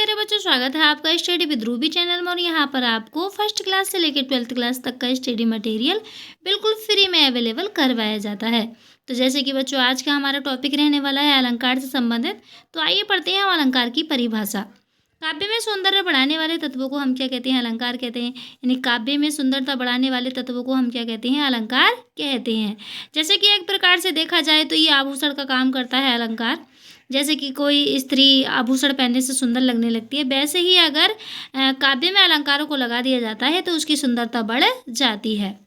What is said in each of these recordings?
प्यारे बच्चों, स्वागत है आपका स्टडी विद रूबी चैनल में। और यहाँ पर आपको फर्स्ट क्लास से लेकर 12th क्लास तक का स्टडी मटेरियल बिल्कुल फ्री में अवेलेबल करवाया जाता है। तो जैसे कि बच्चों, आज का हमारा टॉपिक रहने वाला है अलंकार से संबंधित। तो आइए पढ़ते हैं हम अलंकार की परिभाषा। काव्य में सौंदर्य बढ़ाने वाले तत्वों को हम क्या कहते हैं? अलंकार कहते हैं। यानी काव्य में सुंदरता बढ़ाने वाले तत्वों को हम क्या कहते हैं? अलंकार कहते हैं। जैसे कि एक प्रकार से देखा जाए तो ये आभूषण का काम करता है अलंकार। जैसे कि कोई स्त्री आभूषण पहनने से सुंदर लगने लगती है, वैसे ही अगर काव्य में अलंकारों को लगा दिया जाता है तो उसकी सुंदरता बढ़ जाती है।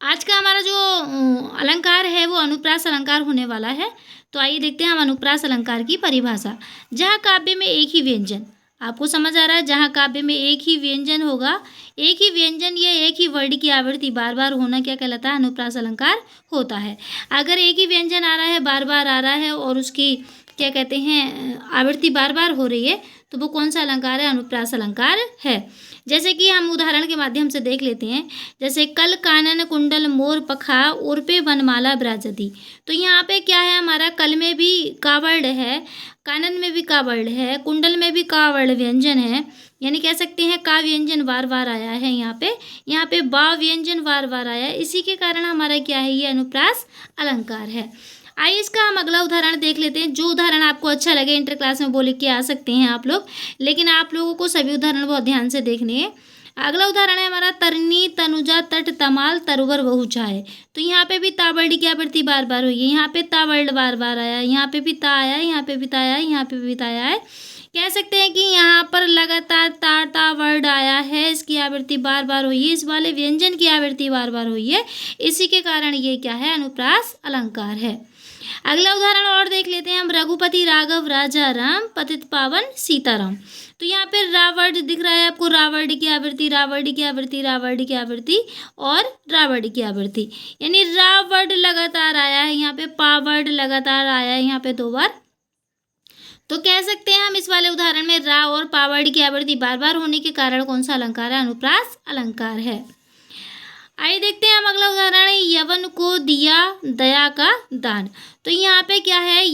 आज का हमारा जो अलंकार है वो अनुप्रास अलंकार होने वाला है। तो आइए देखते हैं हम अनुप्रास अलंकार की परिभाषा। जहाँ काव्य में एक ही व्यंजन, आपको समझ आ रहा है, जहाँ काव्य में एक ही व्यंजन होगा, एक ही व्यंजन या एक ही वर्ड की आवृत्ति बार बार होना क्या कहलाता है? अनुप्रास अलंकार होता है। अगर एक ही व्यंजन आ रहा है, बार बार आ रहा है और उसकी क्या कहते हैं आवृत्ति बार बार हो रही है, तो वो कौन सा अलंकार है? अनुप्रास अलंकार है। जैसे कि हम उदाहरण के माध्यम से देख लेते हैं। जैसे कल कानन कुंडल मोर पखा उर्पे वनमाला विराजती। तो यहाँ पे क्या है? हमारा कल में भी का वर्ड है, कानन में भी का वर्ड है, कुंडल में भी का वर्ड व्यंजन है। यानी कह सकते हैं का व्यंजन बार बार आया है यहाँ पे बा व्यंजन बार बार आया है। इसी के कारण हमारा क्या है? ये अनुप्रास अलंकार है। आइए इसका हम अगला उदाहरण देख लेते हैं। जो उदाहरण आपको अच्छा लगे इंटर क्लास में वो लिख के आ सकते हैं आप लोग, लेकिन आप लोगों को सभी उदाहरण बहुत ध्यान से देखने हैं। अगला उदाहरण है हमारा तरनी तनुजा तट तमाल तरुवर बहु छाए। तो यहाँ पे भी ता वर्ड की आवृत्ति बार बार हुई है। यहाँ पे ता वर्ड बार बार आया, यहाँ पे भी ता आया, यहाँ पे भी ता आया, यहाँ पे भी ता आया है। कह सकते हैं कि यहाँ पर लगातार ता वर्ड आया है, इसकी आवृत्ति बार बार हुई है, इस वाले व्यंजन की आवृत्ति बार बार हुई है। इसी के कारण ये क्या है? अनुप्रास अलंकार है। अगला उदाहरण और देख लेते हैं हम। रघुपति राघव राजा राम पतित पावन सीताराम। तो यहाँ पे रावण दिख रहा है आपको, रावण की आवृत्ति, रावण की आवृत्ति, रावण की आवृत्ति और रावण की आवृत्ति। यानी रावण लगातार आया है, यहाँ पे पावड़ लगातार आया है, यहाँ पे 2 बार। तो कह सकते हैं हम इस वाले उदाहरण में रा और पावड़ की आवृत्ति बार बार होने के कारण कौन सा अलंकार है? अनुप्रास अलंकार है। आइए देखते हैं हम अगला उदाहरण है। यवन को दिया दया का दान। तो यहाँ पे क्या है?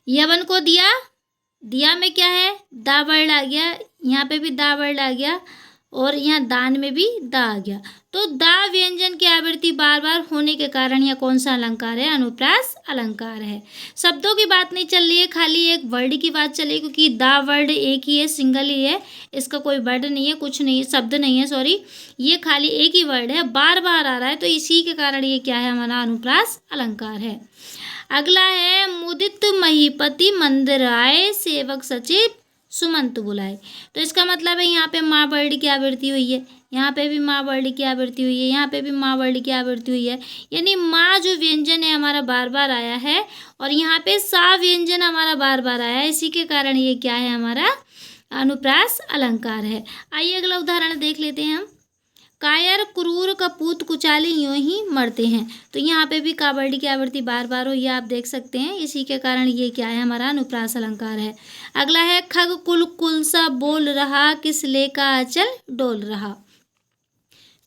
यवन को दिया, दिया में क्या है? दा वर्ड आ गया, यहाँ पे भी दा वर्ड आ गया और यहाँ दान में भी दा आ गया। तो दा व्यंजन की आवृत्ति बार बार होने के कारण यह कौन सा अलंकार है? अनुप्रास अलंकार है। शब्दों की बात नहीं चल रही है, खाली एक वर्ड की बात चल रही है, क्योंकि दा वर्ड एक ही है, सिंगल ही है, इसका कोई वर्ड नहीं है, कुछ नहीं है, शब्द नहीं है, सॉरी, ये खाली एक ही वर्ड है, बार बार आ रहा है। तो इसी के कारण ये क्या है? हमारा अनुप्रास अलंकार है। अगला है मुदित महीपति मंदिर आए सेवक सचिव सुमंत बुलाए। तो इसका मतलब है यहाँ पे माँ वर्ड की आवृत्ति हुई है, यहाँ पे भी माँ वर्ड की आवृत्ति हुई है, यहाँ पे भी माँ वर्ड की आवृत्ति हुई है। यानी माँ जो व्यंजन है हमारा बार बार आया है और यहाँ पे सा व्यंजन हमारा बार बार आया है। इसी के कारण ये क्या है? हमारा अनुप्रास अलंकार है। आइए अगला उदाहरण देख लेते हैं हम। कायर क्रूर कपूत कुचाले यूं ही मरते हैं। तो यहाँ पे भी का वर्ड की आवृत्ति बार बार हो, ये आप देख सकते हैं। इसी के कारण ये क्या है? हमारा अनुप्रास अलंकार है। अगला है खग कुल कुलसा बोल रहा किस ले का अचल डोल रहा।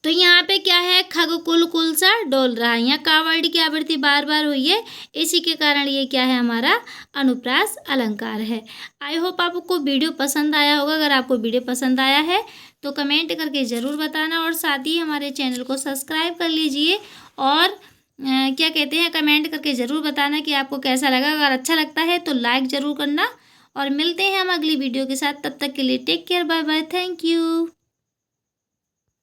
तो यहाँ पे क्या है? खग कुल कुलसा डोल रहा है, यहाँ का वर्ड की आवृत्ति बार बार हुई है। इसी के कारण ये क्या है? हमारा अनुप्रास अलंकार है। आई होप आपको वीडियो पसंद आया होगा। अगर आपको वीडियो पसंद आया है तो कमेंट करके ज़रूर बताना और साथ ही हमारे चैनल को सब्सक्राइब कर लीजिए और क्या कहते हैं कमेंट करके ज़रूर बताना कि आपको कैसा लगा। अगर अच्छा लगता है तो लाइक ज़रूर करना और मिलते हैं हम अगली वीडियो के साथ। तब तक के लिए take care, bye bye, thank you.